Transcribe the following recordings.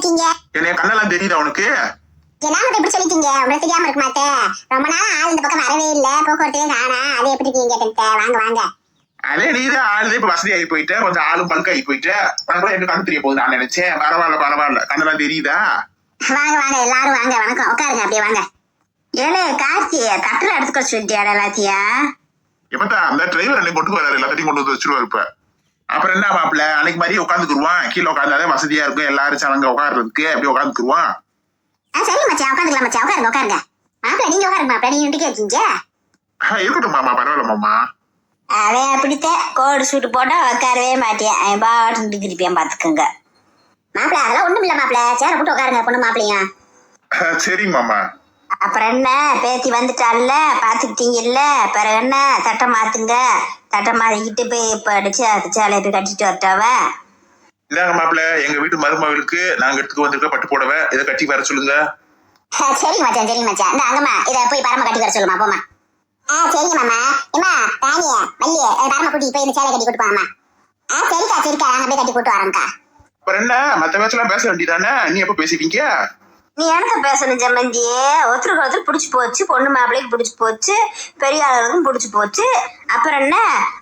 இருக்கீங்க? என்ன கண்ணெல்லாம் தெரியுதா உனக்கு? என்ன இப்படி சொல்லிட்டீங்க? உங்களுக்கு தெரியாம இருக்க மாட்டேன். ரொம்ப நாள் ஆள் இந்த பக்கம் வரவே இல்ல, போக்குவரத்தே காணா. அது எப்படி இருக்கீங்க? வாங்க வாங்க. அதே நீதான் ஆளு இப்ப வசதி ஆகி போயிட்ட, கொஞ்சம் ஆளும் பல்க் ஆகி போயிட்ட. உனக்கு என்ன கண்ணு தெரிய போகுது நான் நினைச்சேன். பரவாயில்ல கண்ணெல்லாம் தெரியுதா? வாங்க வாங்க எல்லாரும் வாங்க. வணக்கம், உட்காருங்க அப்படியே வாங்க. ஏலே கார்த்தி, கட்டில எடுத்துக்க சொல்லிட்டியா எல்லாத்தியா? எப்பத்தா அந்த டிரைவர் என்னை கொண்டு வராரு, எல்லாத்தையும் கொண்டு வந்து வச்சிருவாரு. இப்ப அப்புறம் என்ன மாப்பிள்ள, அன்னைக்கு மாதிரியே உட்காந்துக்குருவான். கீழே உட்காந்தாலே வசதியா இருக்கும், எல்லாரும் சலங்க உட்காடுறதுக்கு அப்படியே உட்காந்துக்குருவான். சரி மச்சான், உட்காந்துக்கலாம் மச்சான். உட்காருங்க. மாப்பிள்ள நீங்க உட்காருங்க. மாப்பிள்ள நீங்க இன்றைக்கே இருக்கீங்க. இருக்கட்டும் மாமா, பரவாயில்ல மாமா. அவன் அப்படித்தான் கோடு சூட்டு போட்டா உட்காரவே மாட்டேன். அவன் பாட்டு திருப்பியான் பாத்துக்குங்க. மாப்பிள்ள அதெல்லாம் ஒண்ணும் இல்ல மாப்பிள்ள, சேர போட்டு உட்காருங்க பொண்ணு மாப்பிள்ளையா. சரி மாமா. அப்புறம் என்ன, பேத்தி வந்துட்டால பாத்துக்கிட்டீங்கல்ல, பிறகு என்ன தட்டை மாத்துங்க. தட்டை மாத்திக்கிட்டு போய் இப்ப அடிச்சு அது சேலையை போய் கட்டிட்டு வரட்டாவ. இந்தாங்க மாப்பிள்ள, எங்க வீட்டு மருமகளுக்கு நாங்க எடுத்துக்க வந்திருக்க பட்டு போடவை, இதை கட்டி வர சொல்லுங்க. சரிங்க மச்சான், சரிங்க மச்சான். இந்த அங்கம்மா இதை போய் பரம கட்டி வர சொல்லுமா, போமா. சரிங்க மாமா. ஏமா தானிய மல்லிய பரம கூட்டி போய் இந்த சேலை கட்டி போட்டு போங்கம்மா. சரிக்கா நாங்க போய் கட்டி போட்டு வரோம்க்கா. அப்புறம் என்ன, மத்த பேச்செல்லாம் பேச வேண்டியதானே? நீ எப்ப பேசிட்டீங்க? நீ எனக்கு பேசணும் ஜம்மந்தி. ஒருத்தருக்கு ஒருத்தர் பிடிச்சி போச்சு, பொண்ணு மாப்பிள்ளைக்கு பிடிச்சி போச்சு, பெரிய ஆளுக்கும் பிடிச்சி போச்சு. அப்புறம் என்ன,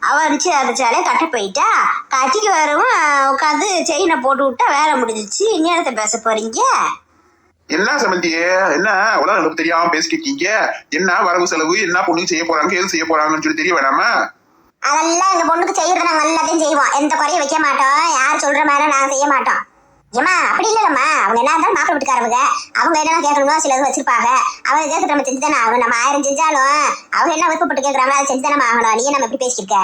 அவ அடிச்சு அடிச்சாலே கட்ட போயிட்டா. கட்டிக்கு வரவும் உட்காந்து செயினை போட்டு விட்டா வேலை முடிஞ்சிச்சு. இனி இடத்த பேச போறீங்க? என்ன சம்பந்தி, என்ன உலகம் எனக்கு தெரியாம பேசிக்கிட்டீங்க? என்ன வரவு செலவு, என்ன பொண்ணுக்கு செய்ய போறாங்க, எது செய்ய போறாங்கன்னு சொல்லி தெரிய வேணாமா? அதெல்லாம் எங்க பொண்ணுக்கு செய்யறத நாங்க எல்லாத்தையும் செய்வோம். எந்த குறையும் வைக்க மாட்டோம். யார் சொல்ற மாதிரி நாங்க செய்ய மாட்டோம். ஏமா அப்படி இல்லம்மா, அவங்க என்ன இருந்தாலும் மாப்பிள்ளை வீட்டுக்காரவங்க, அவங்க என்னென்ன கேட்கணுமோ சிலது வச்சிருப்பாங்க. அவங்க கேட்க நம்ம செஞ்சுதானே ஆகணும். நம்ம 1000 செஞ்சாலும் அவங்க என்ன விருப்பப்பட்டு கேட்கறாங்களோ அதை செஞ்சுதானே ஆகணும். நீ நம்ம எப்படி பேசிருக்க?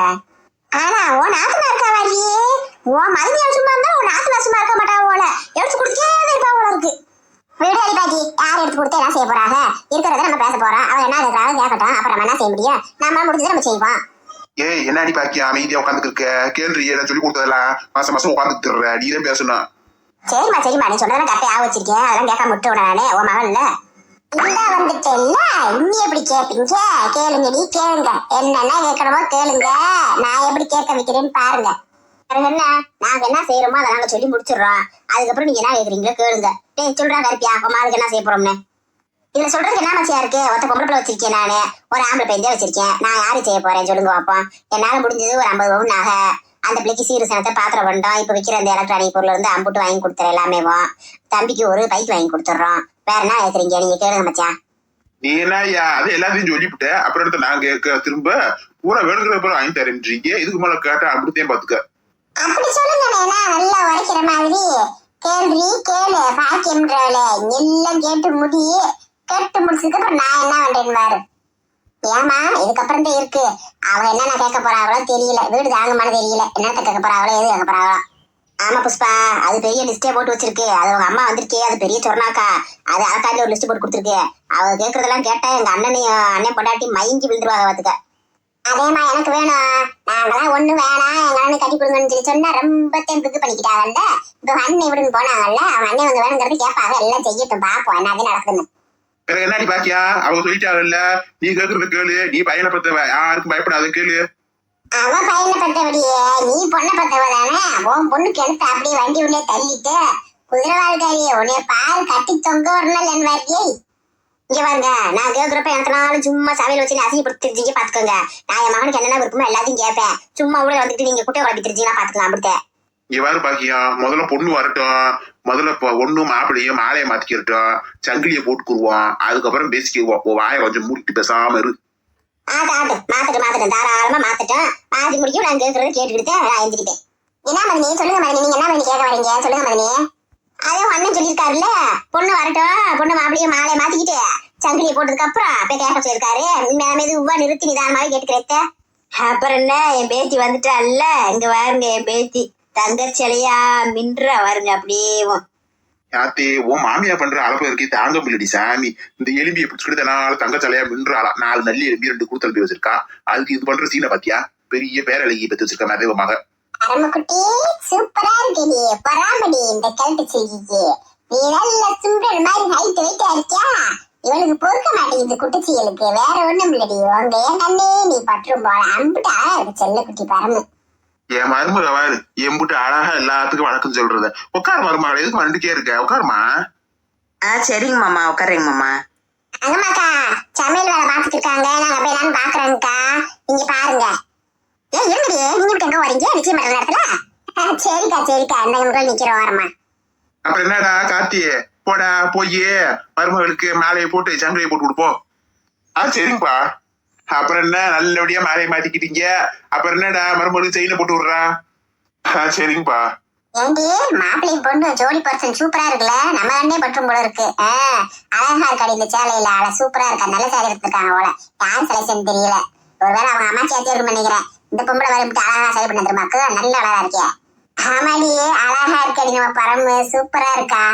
ஆனா உன் நாத்தனா இருக்கா வாரியே, உன் மதியம் சும்மா இருந்தா உன் நாத்தனா சும்மா இருக்க மாட்டா. போல எடுத்து கொடுத்தே இருப்பா போல இருக்கு. விடுதலை பாட்டி யார் எடுத்து கொடுத்து என்ன செய்ய போறாங்க? இருக்கிறத நம்ம பேச போறோம். அவங்க என்ன கேட்கறாங்க கேட்கட்டும். அப்புறம் நம்ம என்ன செய்ய முடியும்? நம்ம முடிஞ்சதை நம்ம செய்வோம். ஏய் என்ன அடி பாக்கியா அமைதியா உட்காந்துக்கு இருக்க? கேள்றி என்ன சொல்லி கொடுத்ததெல்லாம் மாசம் உட்காந்துட்டு இருற, நீ தான் பேசணும். சரிம்மா நீ சொன்னதெல்லாம் கரெக்டா ஆக வச்சிருக்கேன். அதெல்லாம் கேட்காம விட்டு விட நானே. உன் மகள் இல்ல இந்த வந்துட்டேல்ல, இன்னி எப்படி கேட்பீங்க? கேளுங்கடி கேளுங்க, என்னென்ன கேட்கணுமோ கேளுங்க. நான் எப்படி கேட்க வைக்கிறேன்னு பாருங்க. என்ன நாங்க என்ன செய்யறோமோ அதை நாங்க சொல்லி முடிச்சிடுறோம். அதுக்கப்புறம் நீங்க என்ன கேட்குறீங்களோ கேளுங்க. டேய் சொல்றா கருப்பியா, உன் மகளுக்கு என்ன செய்ய போறோம்னு இதுல சொல்றதுக்கு என்ன மச்சியா இருக்கு? ஒருத்த பொம்பளை பிள்ளை வச்சிருக்கேன், நானு ஒரு ஆம்பளை பையன் வச்சிருக்கேன். நான் யாரு செய்ய போறேன் சொல்லுங்க பார்ப்போம். என்னால முடிஞ்சது ஒரு 50 பவுன் நகை, அந்த பிள்ளைக்கு சீரு சனத்தை பாத்திரம் வந்தோம். இப்ப விற்கிற அந்த எலக்ட்ரானிக் பொருள் இருந்து அம்புட்டு வாங்கி கொடுத்துற எல்லாமே. தம்பிக்கு ஒரு பைக் வாங்கி கொடுத்துட்றோம். வேற என்ன கேக்குறீங்க? நீங்க கேளுங்க மச்சான். நீ என்ன அது எல்லாத்தையும் சொல்லிவிட்ட, அப்புறம் எடுத்து நான் கேட்க திரும்ப பூரா வேணுங்கிற பேர் வாங்கி தரேன்றீங்க. இதுக்கு மேல கேட்டா அப்படித்தான் பாத்துக்க. அப்படி சொல்லுங்க, நல்லா உரைக்கிற மாதிரி கேள்வி கேளு. பாக்கியம்ன்றவள எல்லாம் கேட்டு முடிச்சதுக்கு அப்புறம் நான் என்ன பண்றேன்னு பாரு. ஏமா இதுக்கப்புறம் தான் இருக்கு. அவங்க என்ன கேட்க போறாங்களோ தெரியல. வீடு தாங்கமானு தெரியல. என்னத்த கேட்க போறாங்களோ எது கேட்க போறாங்களோ. ஆமா புஷ்பா, அது பெரிய லிஸ்டே போட்டு வச்சிருக்கு. அது உங்க அம்மா வந்திருக்கே, அது பெரிய சொன்னாக்கா. அது அழகாண்டி ஒரு லிஸ்ட் போட்டு கொடுத்துருக்கு. அவங்க கேட்கறதெல்லாம் கேட்டா எங்க அண்ணன் பொண்டாட்டி மயங்கி விழுந்துருவாங்க பாத்துக்க. அதேமா எனக்கு வேணும். நாங்களாம் ஒண்ணு வேணாம், எங்க அண்ணன் கட்டி கொடுங்கன்னு சொல்லி சொன்னா ரொம்ப தெம்புக்கு பண்ணிக்கிட்டாங்கல்ல. இப்ப அண்ணன் இப்படின்னு போனாங்கல்ல, அவங்க அண்ணன் வந்து வேணுங்கிறது கேட்பாங்க. எல்லாம் செய்யட்டும், பாப்போம் என்னது நடக்குதுன்னு. என்னடி பாக்கியா, அவங்க சொல்லிட்டாங்கல்ல, நீ கேக்குறது கேளு. நீ பையனை பத்தவ, யாருக்கும் பயப்படாத கேளு. அவன் பையனை பத்தபடியே நீ பொண்ணை பத்தவ தானே. உன் பொண்ணுக்கு எடுத்து அப்படியே வண்டி உள்ளே தள்ளிட்டு குதிரை வாழ்க்கையே உன்னைய பாரு கட்டி தொங்க வரணும் என் வாரியை. இங்க பாருங்க, நான் கேட்கிறப்ப எத்தனாலும் சும்மா சமையல் வச்சு அசிங்கப்படுத்தி தெரிஞ்சுக்க பாத்துக்கோங்க. நான் என் மகனுக்கு என்னென்ன விருப்பமோ எல்லாத்தையும் கேட்பேன். சும்மா உள்ள வந்துட்டு நீங்க குட்டையை வளர்ப்பி தெரிஞ்சுக்கலாம் பாத்துக்கலாம். அப்படித்தான் இங்க வேறு பாக்கியா, முதல்ல பொண்ணு வரட்டும். முதல்ல ஒண்ணும் மாப்பிள்ளையும் மாலையை மாத்திக்கிறட்டும், சங்கிலியை போட்டுக்குருவோம். அதுக்கப்புறம் பேசிக்குவோம். வாயை கொஞ்சம் மூடிட்டு பேசாம இரு. மாத்துட்டேன் தாராளமா மாத்துட்டேன். மாத்தி முடிக்கும். நான் கேட்கறது கேட்டுக்கிட்டு நான் எழுந்திரிட்டேன். என்ன மதினி சொல்லுங்க மதினி, நீங்க என்ன பண்ணி கேட்க வரீங்க சொல்லுங்க மதினி. அதே அண்ணன் சொல்லியிருக்காருல்ல, பொண்ணு வரட்டும், பொண்ணு மாப்பிள்ளையும் மாலையை மாத்திக்கிட்டு சங்கிலியை போட்டதுக்கு அப்புறம் போய் கேட்க சொல்லியிருக்காரு. மெதுவா நிறுத்தி நிதானமாவே கேட்டுக்கிறேன். அப்புறம் என்ன, என் பேத்தி வந்துட்டால்ல, இங்க வாருங்க. என் பேத்தி தங்கச்சிலையா மின்ற வருங்க. அப்படியே யாத்தே உன் மாமியா பண்ற அளவு இருக்கே தாங்க முடியலடி சாமி. இந்த எலும்பியை பிடிச்சிக்கிட்டனால தங்கச்சலையா மின்றாளா. 4 நல்லி எலும்பி 2 கூத்தல் போய் வச்சிருக்கா. அதுக்கு இது பண்ற சீனை பாத்தியா? பெரிய பேரழகி பத்தி வச்சிருக்க மறைவமாக. அரமக்குட்டி சூப்பரா இருக்கடி, பராமடி இந்த கல்ட்டு செய்திக்கு. நீ நல்ல சுண்டல் மாதிரி ஹைட் வெயிட்டா இருக்கியா? இவனுக்கு பொறுக்க மாட்டேங்குது குட்டிச்சிகளுக்கு. வேற ஒண்ணும் இல்லடி, உங்க என் கண்ணே நீ பற்றும் போல அம்புட்டா இருக்கு செல்ல குட்டி பரமு. என் மருமக வாரு எம்புட்டு அழகா எல்லாத்துக்கும் வணக்கம் சொல்றது. உட்கார் மருமகள், எதுக்கு வந்துட்டே இருக்க? உட்காருமா. சரிங்க மாமா, உட்காருங்க மாமா. அங்கம்மாக்கா சமையல் வேலை பார்த்துட்டு இருக்காங்க, நாங்க போய் என்னன்னு பாக்குறோங்கக்கா. நீங்க பாருங்க. ஏன் இருங்கடி, நீங்க இப்ப எங்க வரீங்க? நிச்சயம் பண்ற நேரத்துல? சரிக்கா சரிக்கா, இந்த நிமிடம் நிக்கிறோம் வரமா. அப்புறம் என்னடா கார்த்தி, போடா போய் மருமகளுக்கு மாலையை போட்டு சங்கிலியை போட்டு கொடுப்போம். சரிங்கப்பா. அப்புறம் என்ன, நல்லபடியா மாலையை மாத்திக்கிட்டீங்க. அப்புறம் என்னடா மருமகளுக்கு செயினை போட்டு விடுறா. சரிங்கப்பா. ஏண்டி மாப்பிள்ளை பொண்ணு ஜோடி பர்சன் சூப்பரா இருக்குல்ல, நம்ம கண்ணே பற்றும் போல இருக்கு. அழகா இருக்காடி இந்த சேலையில, அழ சூப்பரா இருக்கா. நல்ல சேலை எடுத்துருக்காங்க போல, யார் செலக்ஷன் தெரியல. ஒருவேளை அவங்க அம்மா சேர்த்து இருக்குன்னு நினைக்கிறேன். இந்த பொம்பளை வர விட்டு அழகா சரி பண்ண தெரியுமாக்கு, நல்ல அழகா இருக்கியா. ஆமாடி அழகா இருக்கடி நம்ம பரம்பு, சூப்பரா இருக்கா.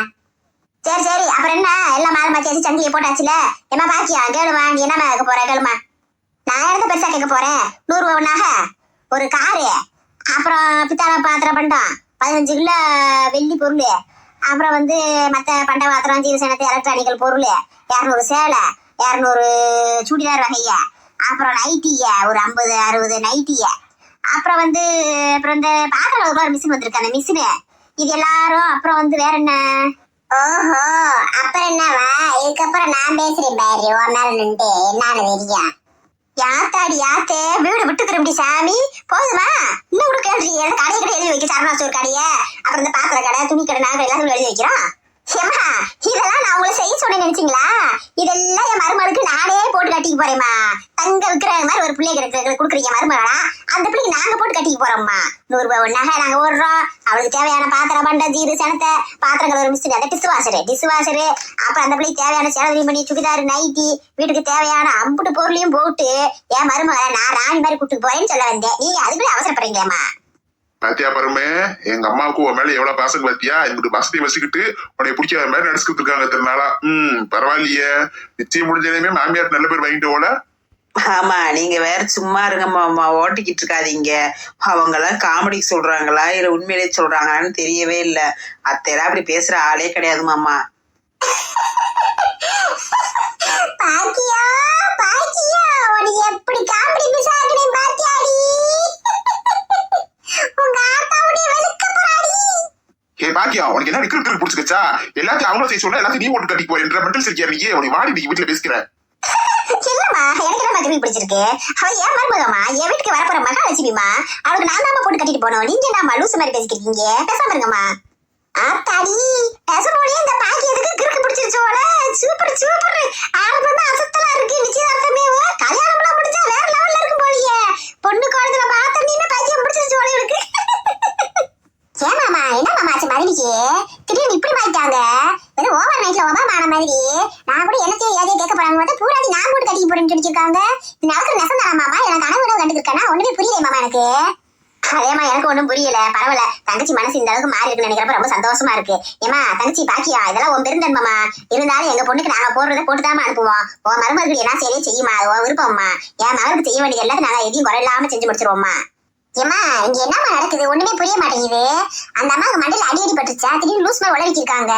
சரி சரி, அப்புறம் என்ன, எல்லாம் மாலை மாத்தி சங்கிலியை போட்டாச்சுல. என்ன பாக்கியா கேளுமா, நீ என்ன கேட்க போற கேளுமா. நான் எடுத்து பெருசா கேட்க போறேன். 100 ரூபாய்னாக ஒரு காரு, அப்புறம் பித்தாள பாத்திரம் பண்டம், 15 கிலோ வெள்ளி பொருள், அப்புறம் வந்து மற்ற பண்ட பாத்திரம், ஜீவசனத்து, எலக்ட்ரானிக்கல் பொருள், 200 சேலை, 200 சுடிதார் வகைய, அப்புறம் நைட்டிய ஒரு 50-60 நைட்டிய, அப்புறம் வந்து அப்புறம் இந்த பாத்திரம் ஒரு மிஷின் வந்திருக்கு, அந்த மிஷினு, இது எல்லாரும். அப்புறம் வந்து வேற என்ன? ஓஹோ, அப்புறம் என்னவா? இதுக்கப்புறம் நான் பேசுறேன் பாரு, ஒரு நாள் நின்று என்னன்னு தெரியா. யாத்தாடி யாத்தே, வீடு விட்டு திரும்பி சாமி போதுமா? இன்னும் கூட கேள்வி, கடையை கடை எழுதி வைக்க, சரணாசு ஒரு கடையை, அப்புறம் இந்த பாத்திர கடை, துணி கடை, நாங்கள் எல்லாத்தையும் எழுதி வைக்கிறோம். ஏமா இதெல்லாம் நான் உங்களை செய்ய சொன்னேன்னு நினைச்சீங்களா? இதெல்லாம் என் மருமகளுக்கு நானே போட்டு கட்டிக்க போறேம்மா. தங்க விற்கிற மாதிரி ஒரு பிள்ளை கொடுக்குறீங்க மருமகளா, அந்த பிள்ளைக்கு நாங்க போட்டு கட்டிக்க போறோம்மா. 100 ரூபாய் ஒன்னாக நாங்க ஓடுறோம். அவளுக்கு தேவையான பாத்திரம் பண்ட, ஜீரு சனத்தை, பாத்திரங்கள் ஒரு மிஸ்டர், அந்த டிஷ்வாஷரு, அப்புறம் அந்த பிள்ளைக்கு தேவையான சேலரி பண்ணி, சுடிதார், நைட்டி, வீட்டுக்கு தேவையான அம்புட்டு பொருளையும் போட்டு என் மருமகளை நான் ராணி மாதிரி கூட்டுக்கு போறேன்னு சொல்ல வந்தேன். நீங்க அதுக்குள்ளே அவசரப்படுறீங்களேம்மா. பாத்தியா பரமே, எங்க அம்மாவுக்கு உன் மேல எவ்வளவு பாசம் பாத்தியா. இங்கிட்டு பாசத்தை வச்சுக்கிட்டு உன்னை பிடிக்காத மாதிரி நடிச்சுக்கிட்டு இருக்காங்க திருநாளா. பரவாயில்லையே, நிச்சயம் முடிஞ்சதுமே மாமியார் நல்ல பேர் வாங்கிட்டு போல. ஆமா, நீங்க வேற சும்மா இருங்க மாமா, ஓட்டிக்கிட்டு இருக்காதீங்க. அவங்க எல்லாம் காமெடி சொல்றாங்களா இல்ல உண்மையிலேயே சொல்றாங்களான்னு தெரியவே இல்லை. அத்தையெல்லாம் அப்படி பேசுற ஆளே கிடையாது மாமா. பாக்கியா பாக்கியா, உனக்கு எப்படி காமெடி பிசாக்குனே பாக்கியாடி. உங்க ஆத்தாவுடைய வெளுக்க போறாடி. பாக்கியா, உனக்கு என்ன கிறுக்கு பிடிச்சிருச்சா? எல்லாத்தையும் அவங்களும் செய்ய சொன்னா எல்லாத்தையும் நீ போட்டு கட்டிக்கு போய் மென்டல் சிரிக்கியா? நீ உனக்கு வாடி நீ வீட்டுல பேசுகிற. இல்லம்மா, எனக்கு என்ன திரும்பி பிடிச்சிருக்கு. அவ ஏன் மருமகம்மா, என் வீட்டுக்கு வரப்போற மகாலட்சுமிமா, அவளுக்கு நான் தான் போட்டு கட்டிட்டு போனோம். நீங்க என்னம்மா லூசு மாதிரி பேசிக்கிறீங்க? பேசாம இருங்கம்மா. ஆத்தாடி பேசப்போனே இந்த பாக்கியத்துக்கு கிறுக்கு பிடிச்சிருச்சோல. சூப்பர் சூப்பர், ஆரம்பம் தான் அசத்தலா இருக்கு. நிச்சயதார்த்தமே கல்யாணம்லாம் முடிஞ்சா வேற லெவல்ல இருக்கும் போலியே. பொண்ணு குழந்தைல பார்த்த நீ பாக்கியம் பிடிச்சிருச்சோல இருக்கு. ஏமாமா, என்ன மாமா ஆச்சு மதுரைக்கு திடீர்னு இப்படி மாறிட்டாங்க? ஏதோ ஓவர் நைட்ல ஒபாமான மாதிரி. நான் கூட என்னத்தையும் ஏதையும் கேட்க போறாங்க, பூராடி நான் போட்டு கட்டிக்க போறேன்னு சொல்லிச்சிருக்காங்க. இது நடக்கிற நெசம் தானா மாமா? எனக்கு அனுபவம் கண்டுருக்கேன்னா ஒண்ணுமே புரியல மாமா எனக்கு. அதேமா எனக்கு ஒண்ணும் புரியல. பரவாயில்ல, தங்கச்சி மனசு இந்த அளவுக்கு மாறி இருக்குன்னு நினைக்கிறப்ப ரொம்ப சந்தோஷமா இருக்கு. ஏமா தங்கச்சி பாக்கியா, இதெல்லாம் உன் பெருந்தன்மாமா. இருந்தாலும் எங்க பொண்ணுக்கு நாங்க போடுறதை போட்டுதாம அனுப்புவோம். உன் மருமகளுக்கு என்ன சரியே செய்யுமா, உன் விருப்பம்மா. என் மகளுக்கு செய்ய வேண்டியது எல்லாத்தையும் நாங்க எதையும் குறை இல்லாம செஞ்சு முடிச்சிருவோம்மா. ஏமா இங்க என்னமா நடக்குது, ஒண்ணுமே புரிய மாட்டேங்குது. அந்த அம்மாவுக்கு மண்டையில அடி பட்டுச்சா, திடீர்னு லூஸ் மாதிரி உளறிக்கிருக்காங்க.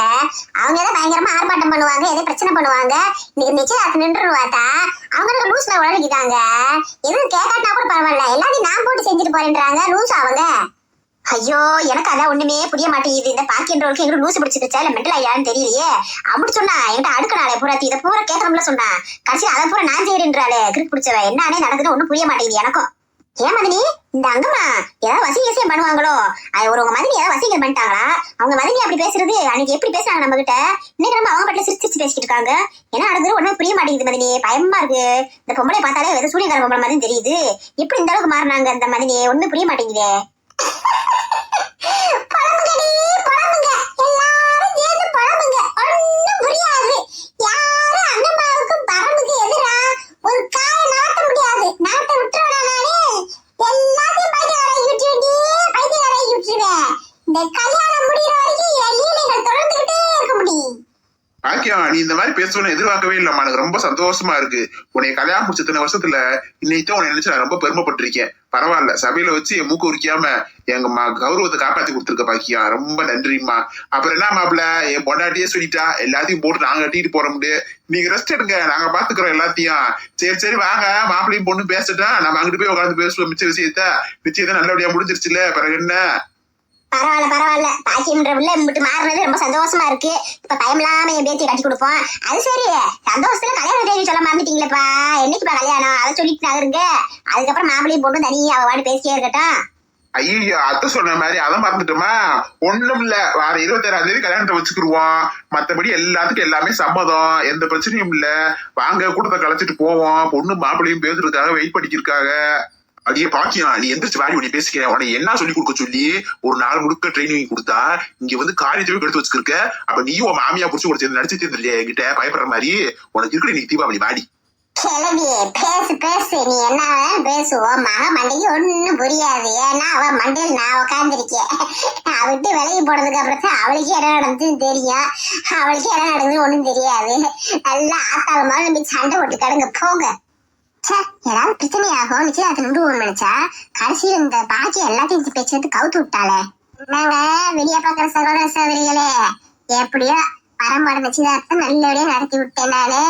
அவங்க ஏதோ பயங்கரமா ஆர்ப்பாட்டம் பண்ணுவாங்க, ஏதோ பிரச்சனை பண்ணுவாங்க. இன்னைக்கு நிச்சயதார்த்தம் நின்றுவாத்தா, அவங்களுக்கு லூஸ் மாதிரி உளறிக்கிட்டாங்க. எதுவும் கேட்காட்டினா கூட பரவாயில்ல, எல்லாத்தையும் நான் போட்டு செஞ்சுட்டு போறேன்றாங்க. லூஸ் அவங்க. ஐயோ, எனக்கு அதான் ஒண்ணுமே புரிய மாட்டேங்குது. இந்த பாக்கின்றவருக்கு எங்களுக்கு லூசு பிடிச்சிருச்சா இல்ல மென்டல் ஐயான்னு தெரியலையே. அப்படி சொன்னா என்கிட்ட அடுக்கனாலே பூராத்தி இதை பூரா கேட்கணும்ல சொன்னா, கடைசியில் அதை பூரா நான் செய்யறேன்றாளே கிரிக் பிடிச்சவ. என்னன்னே நடக்குதுன்னு ஒன்னும் புரிய மாட்டேங்குது எனக்கும். ஏன் மதினி, இந்த அங்கம்மா ஏதாவது வசீகரியம் பண்ணுவாங்களோ? அது ஒரு உங்க மதினி ஏதாவது வசீகரம் பண்ணிட்டாங்களா? அவங்க மதினி அப்படி பேசுறது அன்னைக்கு எப்படி பேசுறாங்க நம்ம கிட்ட, இன்னைக்கு நம்ம அவங்க பட்டில சிரிச்சு பேசிக்கிட்டு இருக்காங்க. என்ன நடக்குது ஒன்னும் புரிய மாட்டேங்குது மதினி. பயமா இருக்கு. இந்த பொம்பளை பார்த்தாலே ஏதோ சூரியகார பொம்பளை மாதிரி தெரியுது. எப்படி இந்த அளவுக்கு மாறினாங்க இந்த மதினி, ஒன்னும் புரிய மாட்டேங்குதே. பாக்கியம், நீ இந்த மாதிரி பேசுவேன்னு எதிர்பார்க்கவே இல்லம்மா. எனக்கு ரொம்ப சந்தோஷமா இருக்கு. உன்னை கல்யாணம் முடிச்ச இத்தனை வருஷத்துல இன்னைக்கு உன்னை நினைச்சு நான் ரொம்ப பெருமைப்பட்டிருக்கேன். பரவாயில்ல, சபையில வச்சு என் மூக்கு உரிக்காம எங்க கௌரவத்தை காப்பாத்தி கொடுத்துருக்க பாக்கியம். ரொம்ப நன்றிம்மா. அப்புறம் என்ன மாப்பிள்ள, என் பொண்டாட்டியே சொல்லிட்டா எல்லாத்தையும் போட்டு நாங்க கட்டிட்டு போறோம்னு. நீங்க ரெஸ்ட் எடுங்க, நாங்க பாத்துக்கிறோம் எல்லாத்தையும். சரி சரி வாங்க, மாப்பிள்ளையும் பொண்ணு பேசிட்டா நம்ம அங்கிட்டு போய் உட்காந்து பேசுவோம் மிச்ச விஷயத்த. நிச்சயத்தை நல்லபடியா முடிஞ்சிருச்சுல, பிறகு என்ன? பரவாயில்ல பரவாயில்ல, பாக்கியம்ன்ற உள்ள இம்பிட்டு மாறினது ரொம்ப சந்தோஷமா இருக்கு. இப்ப பயம் இல்லாம என் பேத்தியை கட்டி கொடுப்போம். அது சரி, சந்தோஷத்துல கல்யாணம் தேதி சொல்ல மறந்துட்டீங்களேப்பா. என்னைக்குப்பா கல்யாணம்? அதை சொல்லிட்டு நகருங்க. அதுக்கப்புறம் மாப்பிளையும் போட்டு தனியா அவ வாடி பேசிட்டே இருக்கட்டும். ஐயோ, அத்தை சொன்ன மாதிரி அதை மறந்துட்டோமா? ஒண்ணும் இல்ல, வார 27ஆம் தேதி கல்யாணத்தை வச்சுக்கிருவோம். மத்தபடி எல்லாத்துக்கும் எல்லாமே சம்மதம், எந்த பிரச்சனையும் இல்ல. வாங்க, கூட்டத்தை கலைச்சிட்டு போவோம். பொண்ணு மாப்பிள்ளையும் பேசுறதுக்காக வெயிட் பண்ணிக்கிருக்காங்க. அடியே பாக்கியம், நீ எந்திரிச்சு வாடி உன்னை பேசிக்கிறேன். உன்னை என்ன சொல்லி கொடுக்க சொல்லி ஒரு நாள் முழுக்க ட்ரைனிங் கொடுத்தா இங்க வந்து காரியத்தையும் எடுத்து வச்சுருக்க. அப்ப நீயும் உன் மாமியா புடிச்சு கூட சேர்ந்து நடிச்சுட்டு இருந்தியா என்கிட்ட பயப்படுற மாதிரி? உனக்கு இருக்கிற நீ தீபாவளி வாடி. கிளவி பேசு பேசு, நீ என்ன பேசுவோம். மக மண்டைக்கு ஒண்ணும் புரியாது. ஏன்னா அவ மண்டையில் நான் உட்காந்துருக்கேன். விட்டு விலகி போனதுக்கு அப்புறம் தான் அவளுக்கு என்ன நடந்துன்னு தெரியும். அவளுக்கு என்ன நடக்குதுன்னு ஒண்ணும் தெரியாது. நல்லா ஆத்தாள் மாதிரி நம்ம சண்டை போட்டு கடங்க போங்க. ஏதாவது பிரச்சனை ஆகும் நிச்சயத்தை நின்று நினைச்சா கடைசியில் இந்த பாக்கி எல்லாத்தையும் பேச்சு கவுத்து விட்டாளே. நாங்க வெளியே பாக்குற சகோதர சகோதரிகளே, எப்படியோ பரம்போட நிச்சயதார்த்தத்தை நல்லபடியா நடத்தி விட்டேன் நானு.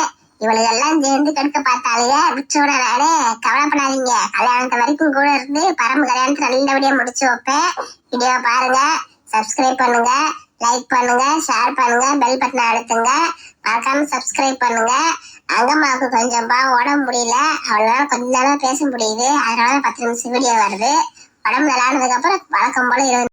இவளுக்கு எல்லாம் சேர்ந்து கெடுக்க பார்த்தாலே விச்சோட நானே. கவலைப்படாதீங்க, கல்யாணத்தை வரைக்கும் கூட இருந்து பரம்பு கல்யாணத்தை நல்லபடியா முடிச்சு வைப்பேன். வீடியோ பாருங்க, சப்ஸ்கிரைப் பண்ணுங்க, லைக் பண்ணுங்க, ஷேர் பண்ணுங்க, பெல் பட்டனை அழுத்துங்க. மறக்காம சப்ஸ்கிரைப் பண்ணுங்க. அங்கம்மாவுக்கு கொஞ்சம் உடம்பு முடியல, அவளால கொஞ்ச நேரம் பேச முடியுது. அதனால 10 நிமிஷம் வீடியோ வருது. உடம்பு நல்லானதுக்கு அப்புறம் வழக்கம் போல